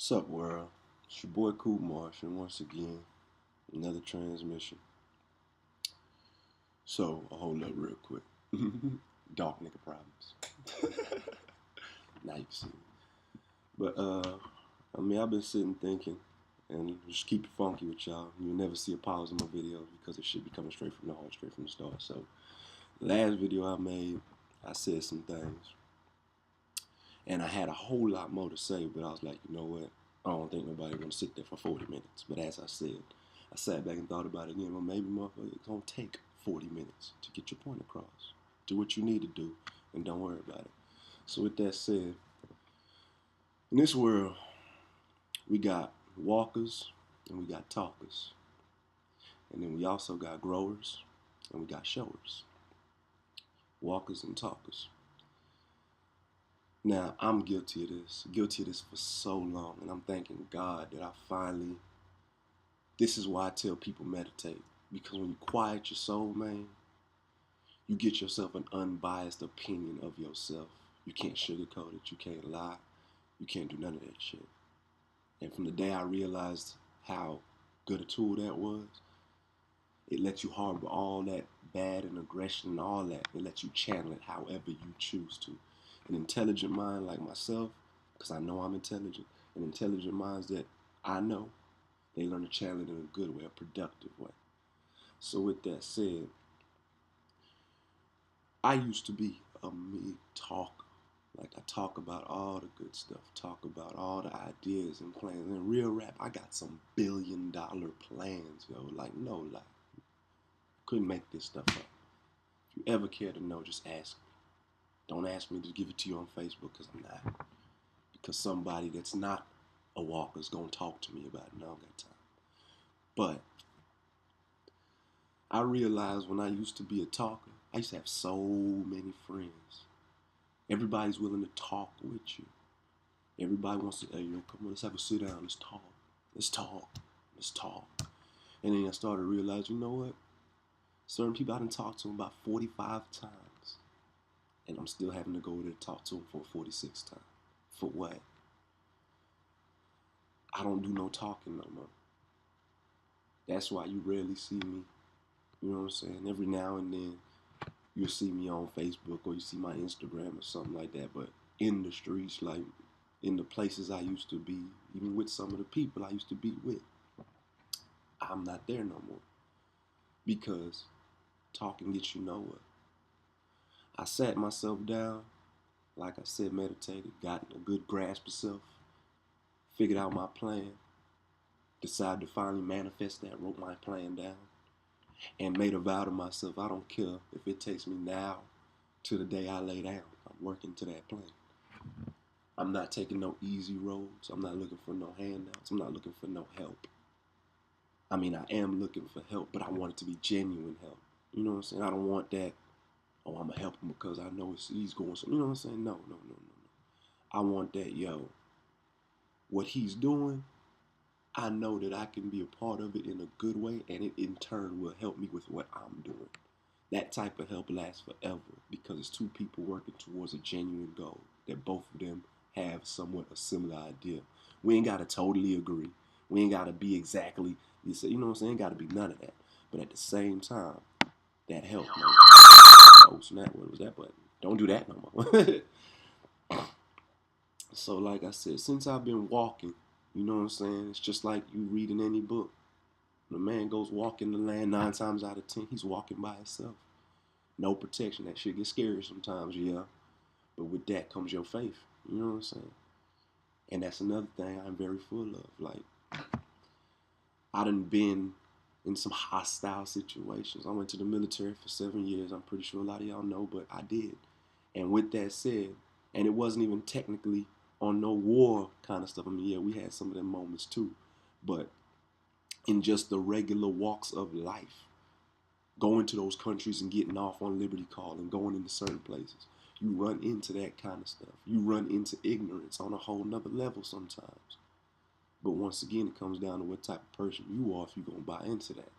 What's up, world? It's your boy Coop and once again, another transmission. So, I'll hold up real quick. Dark nigga problems. Now you see. But, I've been sitting thinking, and just keep it funky with y'all. You'll never see a pause in my videos because it should be coming straight from the heart, straight from the start. So, last video I made, I said some things, and I had a whole lot more to say, but I was like, you know what? I don't think nobody gonna sit there for 40 minutes. But as I said, I sat back and thought about it again. Well, maybe motherfucker, it's gonna take 40 minutes to get your point across. Do what you need to do, and don't worry about it. So with that said, in this world, we got walkers and we got talkers, and then we also got growers and we got showers. Walkers and talkers. Now, I'm guilty of this for so long, and I'm thanking God that I finally, this is why I tell people meditate, because when you quiet your soul, man, you get yourself an unbiased opinion of yourself. You can't sugarcoat it, you can't lie, you can't do none of that shit. And from the day I realized how good a tool that was, it lets you harbor all that bad and aggression and all that. It lets you channel it however you choose to. An intelligent mind like myself, because I know I'm intelligent, and intelligent minds that I know, they learn to channel it in a good way, a productive way. So with that said, I used to be a big talker. Like, I talk about all the good stuff, talk about all the ideas and plans. In real rap, I got some $1 billion plans, yo. Like, no lie. Couldn't make this stuff up. If you ever care to know, just ask me. Don't ask me to give it to you on Facebook, because I'm not. Because somebody that's not a walker is going to talk to me about it, and I don't got time. But I realized when I used to be a talker, I used to have so many friends. Everybody's willing to talk with you. Everybody wants to, hey, yo, come on, let's have a sit down, let's talk. Let's talk. Let's talk. And then I started to realize, you know what? Certain people I done talked to them about 45 times. And I'm still having to go there to talk to them for 46 times. For what? I don't do no talking no more. That's why you rarely see me. You know what I'm saying? Every now and then you'll see me on Facebook or you see my Instagram or something like that. But in the streets, like in the places I used to be, even with some of the people I used to be with, I'm not there no more. Because talking gets you nowhere. I sat myself down, like I said, meditated, got a good grasp of self, figured out my plan, decided to finally manifest that, wrote my plan down, and made a vow to myself, I don't care if it takes me now to the day I lay down. I'm working to that plan. I'm not taking no easy roads. I'm not looking for no handouts. I'm not looking for no help. I mean, I am looking for help, but I want it to be genuine help. You know what I'm saying? I don't want that, oh, I'm going to help him because I know he's going something. You know what I'm saying? No. I want that, yo, what he's doing, I know that I can be a part of it in a good way, and it in turn will help me with what I'm doing. That type of help lasts forever because it's two people working towards a genuine goal that both of them have somewhat a similar idea. We ain't got to totally agree. We ain't got to be exactly, you know what I'm saying? Ain't got to be none of that. But at the same time, that help, man. Oh, snap, what was that button? Don't do that no more. So like I said, since I've been walking, you know what I'm saying? It's just like you reading any book. When a man goes walking the land 9 times out of 10, he's walking by himself. No protection. That shit gets scary sometimes, yeah. But with that comes your faith. You know what I'm saying? And that's another thing I'm very full of. Like, I done been in some hostile situations. I went to the military for 7 years. I'm pretty sure a lot of y'all know, but I did. And with that said, and it wasn't even technically on no war kind of stuff. I mean, yeah, we had some of them moments too. But in just the regular walks of life, going to those countries and getting off on Liberty Call and going into certain places, you run into that kind of stuff. You run into ignorance on a whole nother level sometimes. But once again, it comes down to what type of person you are if you're going to buy into that.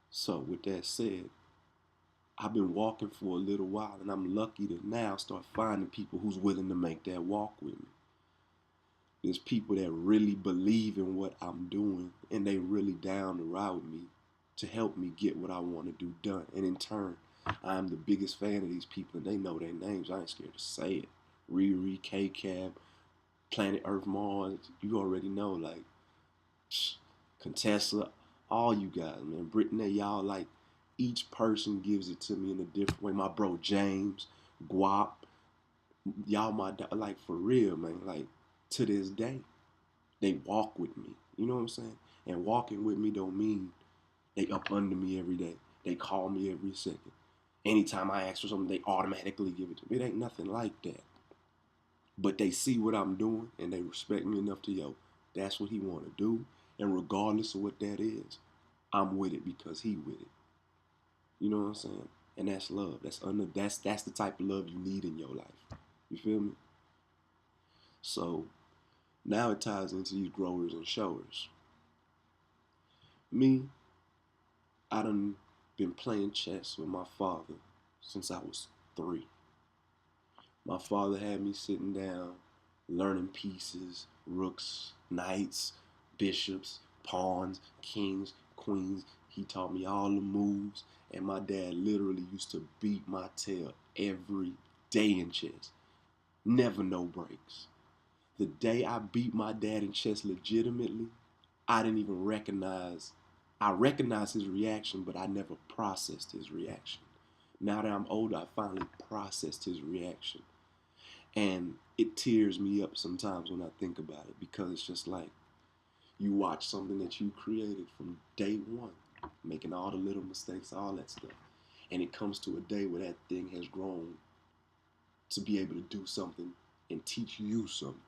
So with that said, I've been walking for a little while, and I'm lucky to now start finding people who's willing to make that walk with me. There's people that really believe in what I'm doing and they really down to ride with me to help me get what I want to do done. And in turn, I'm the biggest fan of these people and they know their names. I ain't scared to say it. Riri, K-Cab, Planet Earth, Mars. You already know, like, Contessa, all you guys, man. Brittany, y'all, like, each person gives it to me in a different way. My bro James, Guap, y'all like, for real, man. Like, to this day, they walk with me. You know what I'm saying? And walking with me don't mean they up under me every day. They call me every second. Anytime I ask for something, they automatically give it to me. It ain't nothing like that. But they see what I'm doing and they respect me enough to, yo, that's what he want to do. And regardless of what that is, I'm with it because he with it. You know what I'm saying? And that's love. That's the type of love you need in your life. You feel me? So now it ties into these growers and showers. Me, I done been playing chess with my father since I was 3. My father had me sitting down, learning pieces, rooks, knights, bishops, pawns, kings, queens. He taught me all the moves, and my dad literally used to beat my tail every day in chess. Never no breaks. The day I beat my dad in chess legitimately, I didn't even recognize. I recognized his reaction, but I never processed his reaction. Now that I'm older, I finally processed his reaction. And it tears me up sometimes when I think about it because it's just like you watch something that you created from day one, making all the little mistakes, all that stuff. And it comes to a day where that thing has grown to be able to do something and teach you something.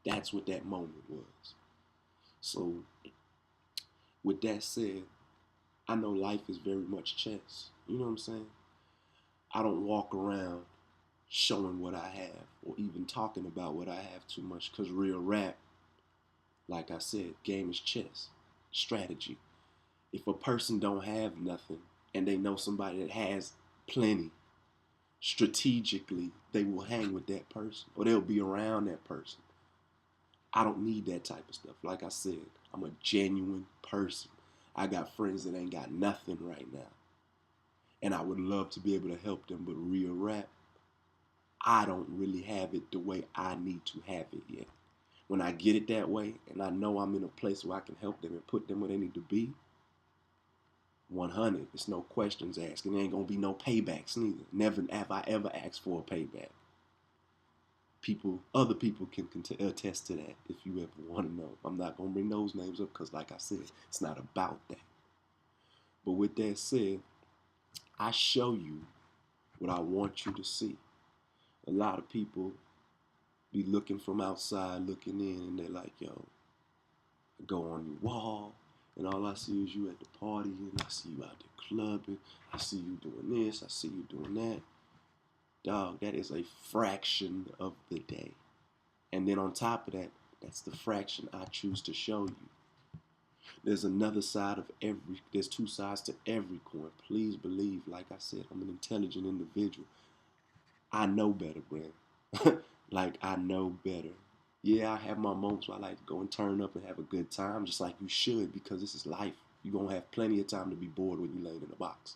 That's what that moment was. So, with that said, I know life is very much chess. You know what I'm saying? I don't walk around showing what I have or even talking about what I have too much because real rap, like I said, game is chess, strategy. If a person don't have nothing and they know somebody that has plenty, strategically they will hang with that person or they'll be around that person. I don't need that type of stuff. Like I said, I'm a genuine person. I got friends that ain't got nothing right now. And I would love to be able to help them, but real rap, I don't really have it the way I need to have it yet. When I get it that way and I know I'm in a place where I can help them and put them where they need to be, 100, it's no questions asked. And there ain't going to be no paybacks neither. Never have I ever asked for a payback. Other people can attest to that if you ever want to know. I'm not going to bring those names up because, like I said, it's not about that. But with that said, I show you what I want you to see. A lot of people be looking from outside, looking in, and they're like, yo, go on your wall, and all I see is you at the party, and I see you out there clubbing, I see you doing this, I see you doing that. Dog, that is a fraction of the day. And then on top of that, that's the fraction I choose to show you. There's another side of there's two sides to every coin. Please believe, like I said, I'm an intelligent individual. I know better, Brand. Like, I know better. Yeah, I have my moments where I like to go and turn up and have a good time, just like you should, because this is life. You're going to have plenty of time to be bored when you lay in a box.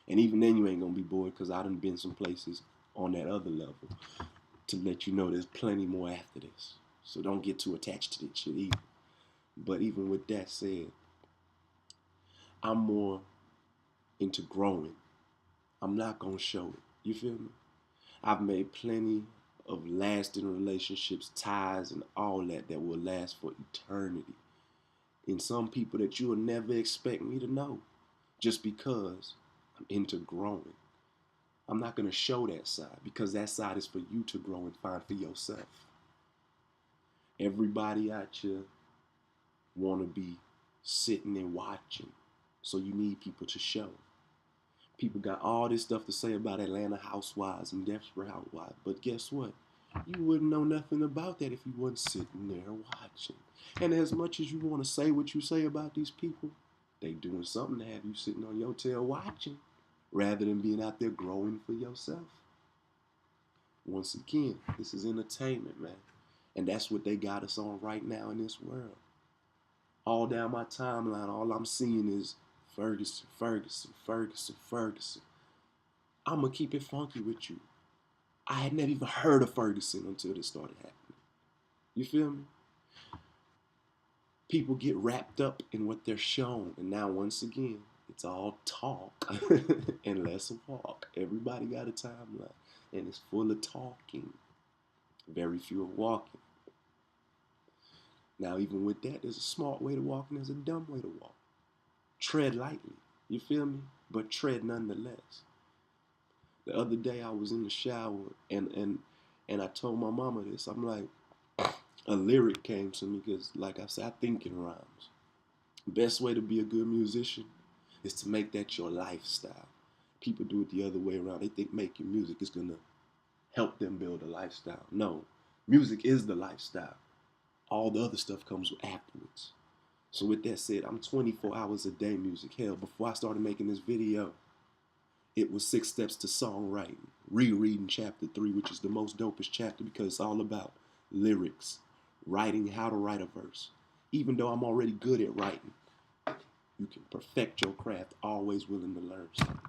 And even then, you ain't going to be bored because I done been some places on that other level to let you know there's plenty more after this. So don't get too attached to this shit either. But even with that said, I'm more into growing. I'm not going to show it. You feel me? I've made plenty of lasting relationships, ties, and all that will last for eternity. And some people that you will never expect me to know just because I'm into growing. I'm not going to show that side because that side is for you to grow and find for yourself. Everybody out here want to be sitting and watching. So you need people to show. People got all this stuff to say about Atlanta housewives and Desperate Housewives. But guess what? You wouldn't know nothing about that if you wasn't sitting there watching. And as much as you want to say what you say about these people, they doing something to have you sitting on your tail watching rather than being out there growing for yourself. Once again, this is entertainment, man. And that's what they got us on right now in this world. All down my timeline, all I'm seeing is Ferguson, Ferguson, Ferguson, Ferguson. I'm going to keep it funky with you. I had never even heard of Ferguson until this started happening. You feel me? People get wrapped up in what they're shown. And now, once again, it's all talk and less walk. Everybody got a timeline, and it's full of talking. Very few are walking. Now, even with that, there's a smart way to walk and there's a dumb way to walk. Tread lightly, you feel me? But tread nonetheless. The other day, I was in the shower and I told my mama this. I'm like, a lyric came to me because, like I said, I think in rhymes. Best way to be a good musician is to make that your lifestyle. People do it the other way around. They think making music is going to help them build a lifestyle. No, music is the lifestyle. All the other stuff comes afterwards. So with that said, I'm 24 hours a day music. Hell, before I started making this video, it was 6 steps to songwriting. Rereading chapter 3, which is the most dopest chapter because it's all about lyrics, writing how to write a verse. Even though I'm already good at writing, you can perfect your craft, always willing to learn something.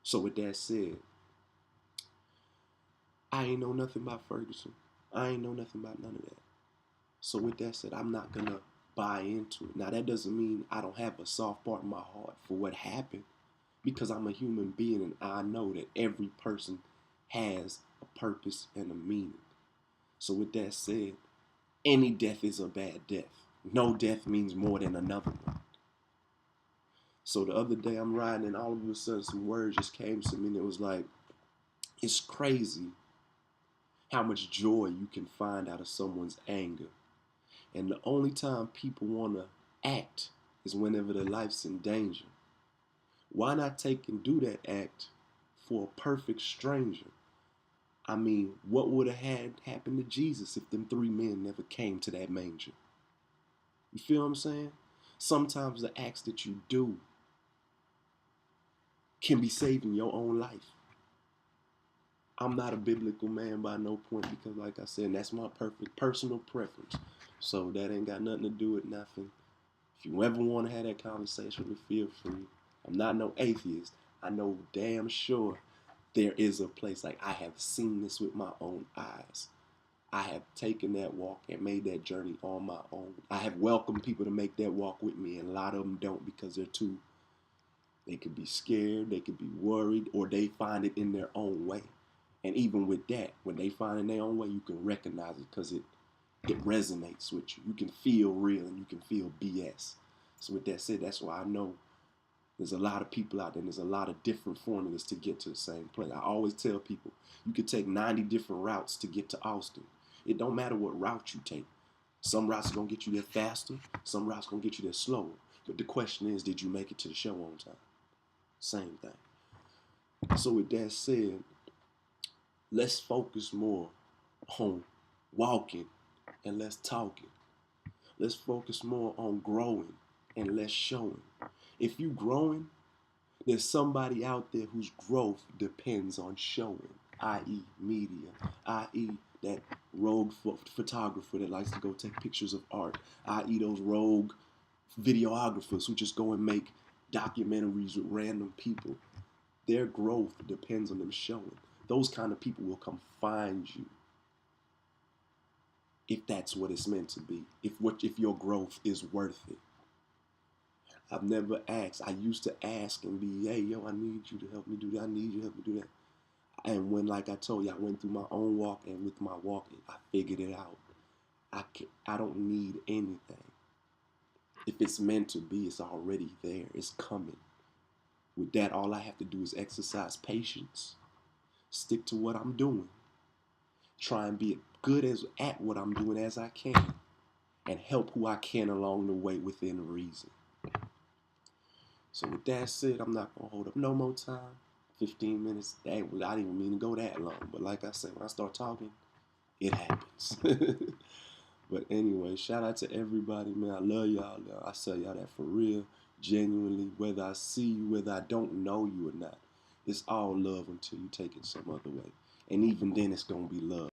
So with that said, I ain't know nothing about Ferguson. I ain't know nothing about none of that. So with that said, I'm not going to buy into it. Now, that doesn't mean I don't have a soft part in my heart for what happened, because I'm a human being and I know that every person has a purpose and a meaning. So with that said, any death is a bad death. No death means more than another one. So the other day I'm riding and all of a sudden some words just came to me and it was like, it's crazy how much joy you can find out of someone's anger. And the only time people want to act is whenever their life's in danger. Why not take and do that act for a perfect stranger? I mean, what would have had happened to Jesus if them 3 men never came to that manger? You feel what I'm saying? Sometimes the acts that you do can be saving your own life. I'm not a biblical man by no point because, like I said, that's my perfect personal preference. So that ain't got nothing to do with nothing. If you ever want to have that conversation with me, feel free. I'm not no atheist. I know damn sure there is a place. Like, I have seen this with my own eyes. I have taken that walk and made that journey on my own. I have welcomed people to make that walk with me, and a lot of them don't because they could be scared, they could be worried, or they find it in their own way. And even with that, when they find it in their own way, you can recognize it because it resonates with you. You can feel real and you can feel BS. So with that said, that's why I know there's a lot of people out there and there's a lot of different formulas to get to the same place. I always tell people, you could take 90 different routes to get to Austin. It don't matter what route you take. Some routes are going to get you there faster. Some routes are going to get you there slower. But the question is, did you make it to the show on time? Same thing. So with that said, let's focus more on walking and less talking. Let's focus more on growing and less showing. If you growing, there's somebody out there whose growth depends on showing, i.e. media, i.e. that rogue photographer that likes to go take pictures of art, i.e. those rogue videographers who just go and make documentaries with random people. Their growth depends on them showing. Those kind of people will come find you if that's what it's meant to be. If your growth is worth it. I've never asked. I used to ask and be, hey, yo, I need you to help me do that. I need you to help me do that. And when, like I told you, I went through my own walk, and with my walking, I figured it out. I don't need anything. If it's meant to be, it's already there. It's coming. With that, all I have to do is exercise patience, stick to what I'm doing, try and be as good at what I'm doing as I can, and help who I can along the way within reason. So with that said, I'm not going to hold up no more time. 15 minutes, I didn't even mean to go that long. But like I said, when I start talking, it happens. But anyway, shout out to everybody, man. I love y'all. I tell y'all that for real, genuinely, whether I see you, whether I don't know you or not. It's all love until you take it some other way. And even then, it's going to be love.